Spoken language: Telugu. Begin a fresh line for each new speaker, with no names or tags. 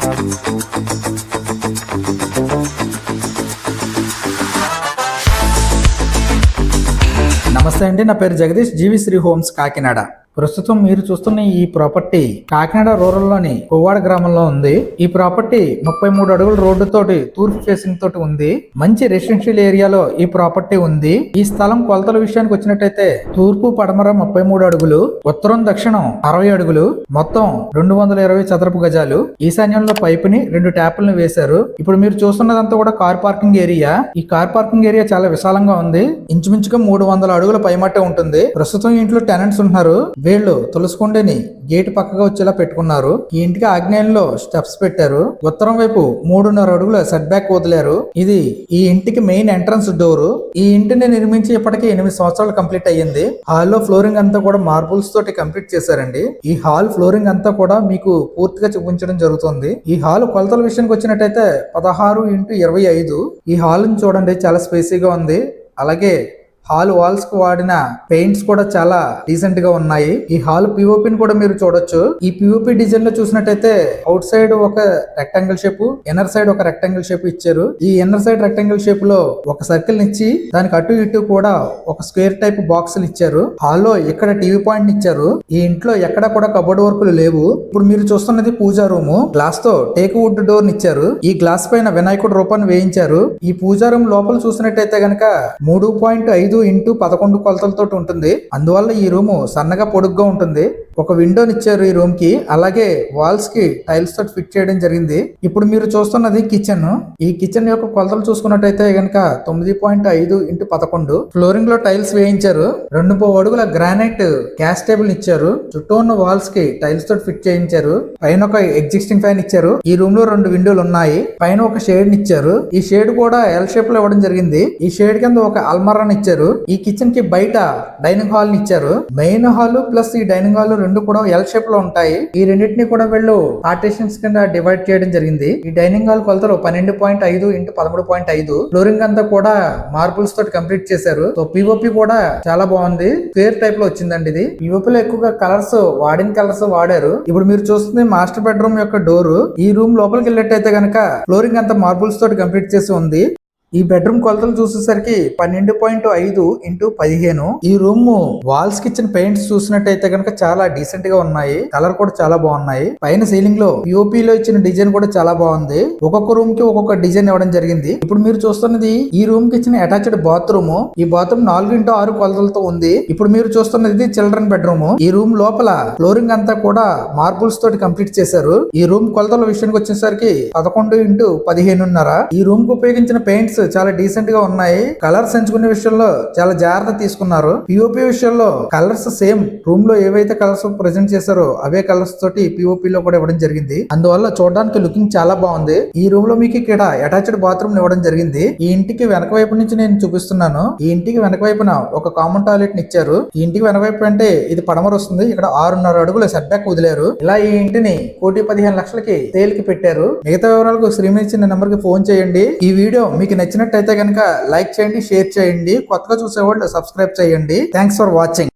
నమస్తే అండి, నా పేరు జగదీష్, జీవి శ్రీ హోమ్స్ కాకినాడ. ప్రస్తుతం మీరు చూస్తున్న ఈ ప్రాపర్టీ కాకినాడ రూరల్లోని కొవ్వాడ గ్రామంలో ఉంది. ఈ ప్రాపర్టీ 33 అడుగుల రోడ్డుతోటి తూర్పు ఫేసింగ్ తోటి ఉంది. మంచి రెసిడెన్షియల్ ఏరియాలో ఈ ప్రాపర్టీ ఉంది. ఈ స్థలం కొలతల విషయానికి వచ్చినట్టయితే తూర్పు పడమర 33 అడుగులు, ఉత్తరం దక్షిణం 60 అడుగులు, మొత్తం 220 చదరపు గజాలు. ఈశాన్యంలో పైపుని 2 ట్యాపులను వేశారు. ఇప్పుడు మీరు చూస్తున్నదంతా కూడా కార్ పార్కింగ్ ఏరియా. ఈ కార్ పార్కింగ్ ఏరియా చాలా విశాలంగా ఉంది. ఇంచుమించుగా 300 అడుగుల పైమట్టే ఉంటుంది. ప్రస్తుతం ఈ ఇంట్లో టెనెంట్స్ ఉంటున్నారు. వీళ్ళు తులసికొండని గేట్ పక్కగా వచ్చేలా పెట్టుకున్నారు. ఈ ఇంటికి ఆగ్నేయంలో స్టెప్స్ పెట్టారు. ఉత్తరం వైపు 3.5 అడుగుల సెట్ బ్యాక్ వదిలారు. ఇది ఈ ఇంటికి మెయిన్ ఎంట్రన్స్ డోర్. ఈ ఇంటిని నిర్మించి ఇప్పటికి 8 సంవత్సరాలు కంప్లీట్ అయ్యింది. హాల్లో ఫ్లోరింగ్ అంతా కూడా మార్బుల్స్ తోటి కంప్లీట్ చేశారండి. ఈ హాల్ ఫ్లోరింగ్ అంతా కూడా మీకు పూర్తిగా చూపించడం జరుగుతుంది. ఈ హాల్ కొలతల విషయానికి వచ్చినట్టయితే 16x25. ఈ హాల్ ని చూడండి, చాలా స్పేసీగా ఉంది. అలాగే హాల్ వాల్స్ కు వాడిన పెయింట్స్ కూడా చాలా డీసెంట్ గా ఉన్నాయి. ఈ హాల్ పిఓపిని కూడా మీరు చూడొచ్చు. ఈ పిఓపి డిజైన్ లో చూసినట్టయితే అవుట్ సైడ్ ఒక రెక్టాంగిల్ షేప్, ఇన్నర్ సైడ్ ఒక రెక్టాంగిల్ షేప్ ఇచ్చారు. ఈ ఇన్నర్ సైడ్ రెక్టాంగిల్ షేప్ లో ఒక సర్కిల్ ఇచ్చి దానికి అటు ఇటు కూడా ఒక స్క్వేర్ టైప్ బాక్సులు ఇచ్చారు. హాల్లో ఇక్కడ టీవీ పాయింట్ ఇచ్చారు. ఈ ఇంట్లో ఎక్కడ కూడా కబోర్డ్ వర్కులు లేవు. ఇప్పుడు మీరు చూస్తున్నది పూజా రూమ్. గ్లాస్ తో టేక్ వుడ్ డోర్ ఇచ్చారు. ఈ గ్లాస్ పైన వినాయకుడు రూపాన్ని వేయించారు. ఈ పూజా రూమ్ లోపల చూసినట్టయితే గనక 3.5 x 11 కొలతలతో ఉంటుంది. అందువల్ల ఈ రూమ్ సన్నగా పొడుగ్గా ఉంటుంది. ఒక విండోని ఇచ్చారు ఈ రూమ్ కి. అలాగే వాల్స్ కి టైల్స్ తోటి ఫిట్ చేయడం జరిగింది. ఇప్పుడు మీరు చూస్తున్నది కిచెన్. ఈ కిచెన్ యొక్క కొలతలు చూసుకున్నట్టయితే గనక 9.5 x 11. ఫ్లోరింగ్ లో టైల్స్ వేయించారు. 2 అడుగుల గ్రానైట్ గ్యాస్ టేబుల్ ఇచ్చారు. చుట్టూ ఉన్న వాల్స్ కి టైల్స్ తోటి ఫిట్ చేయించారు. పైన ఒక ఎగ్జిస్టింగ్ ఫ్యాన్ ఇచ్చారు. ఈ రూమ్ లో 2 విండోలు ఉన్నాయి. పైన ఒక షేడ్ ఇచ్చారు. ఈ షేడ్ కూడా ఎల్ షేప్ లో ఇవ్వడం జరిగింది. ఈ షేడ్ కింద ఒక అల్మారాన్ ఇచ్చారు. ఈ కిచెన్ కి బయట డైనింగ్ హాల్ ని ఇచ్చారు. మెయిన్ హాల్ ప్లస్ ఈ డైనింగ్ హాల్ రెండు కూడా ఎల్ షేప్ లో ఉంటాయి. ఈ రెండింటిని కూడా వీళ్ళు పార్టీషన్స్ కింద డివైడ్ చేయడం జరిగింది. ఈ డైనింగ్ హాల్ కొలతలు 12.5 x 13.5. ఫ్లోరింగ్ అంతా కూడా మార్బుల్స్ తోటి కంప్లీట్ చేశారు. సో పిఓపి కూడా చాలా బాగుంది. స్క్వేర్ టైప్ లో వచ్చిందండి. ఇది పిఓపి లో ఎక్కువగా వాడిన కలర్స్ వాడారు. ఇప్పుడు మీరు చూస్తుంది మాస్టర్ బెడ్రూమ్ యొక్క డోర్. ఈ రూమ్ లోపలికి వెళ్ళేటైతే గనక ఫ్లోరింగ్ అంతా మార్బుల్స్ తోటి కంప్లీట్ చేసి ఉంది. ఈ బెడ్రూమ్ కొలతలు చూసేసరికి 12.5 x 15. ఈ రూమ్ వాల్స్ కి ఇచ్చిన పెయింట్స్ చూసినట్టయితే కనుక చాలా డీసెంట్ గా ఉన్నాయి. కలర్ కూడా చాలా బాగున్నాయి. పైన సీలింగ్ లో పిఓపి లో ఇచ్చిన డిజైన్ కూడా చాలా బాగుంది. ఒక్కొక్క రూమ్ కి ఒక్కొక్క డిజైన్ ఇవ్వడం జరిగింది. ఇప్పుడు మీరు చూస్తున్నది ఈ రూమ్ కి ఇచ్చిన అటాచ్డ్ బాత్రూమ్. ఈ బాత్రూమ్ 4x6 కొలతలతో ఉంది. ఇప్పుడు మీరు చూస్తున్నది చిల్డ్రన్ బెడ్రూమ్. ఈ రూమ్ లోపల ఫ్లోరింగ్ అంతా కూడా మార్బుల్స్ తోటి కంప్లీట్ చేశారు. ఈ రూమ్ కొలతల విషయానికి వచ్చేసరికి 11 x 15.5. ఈ రూమ్ కు ఉపయోగించిన పెయింట్స్ చాలా డీసెంట్ గా ఉన్నాయి. కలర్స్ ఎంచుకునే విషయంలో చాలా జాగ్రత్త తీసుకున్నారు. పిఓపి విషయంలో కలర్స్ సేమ్ రూమ్ లో ఏవైతే కలర్స్ ప్రెజెంట్ చేశారో అవే కలర్స్ తోటి పిఓపి లో కూడా ఇవ్వడం జరిగింది. అందువల్ల చూడడానికి లుకింగ్ చాలా బాగుంది. ఈ రూమ్ లో మీకు ఇక్కడ అటాచ్డ్ బాత్రూమ్ ఇవ్వడం జరిగింది. ఈ ఇంటికి వెనక వైపు నుంచి నేను చూపిస్తున్నాను. ఈ ఇంటికి వెనక వైపున ఒక కామన్ టాయిలెట్ ని ఇచ్చారు. ఈ ఇంటికి వెనక వైపు అంటే ఇది పడమర వస్తుంది. ఇక్కడ 6.5 అడుగుల సెట్ బ్యాక్ వదిలారు. ఇలా ఈ ఇంటిని 1,15,00,000కి సేల్ కి పెట్టారు. మిగతా వివరాలకు శ్రీమతి ఇచ్చిన నెంబర్ కి ఫోన్ చేయండి. ఈ వీడియో మీకు నచ్చినట్టయితే కనుక లైక్ చేయండి, షేర్ చేయండి. కొత్తగా చూసేవాళ్ళు సబ్స్క్రైబ్ చేయండి. Thanks for watching.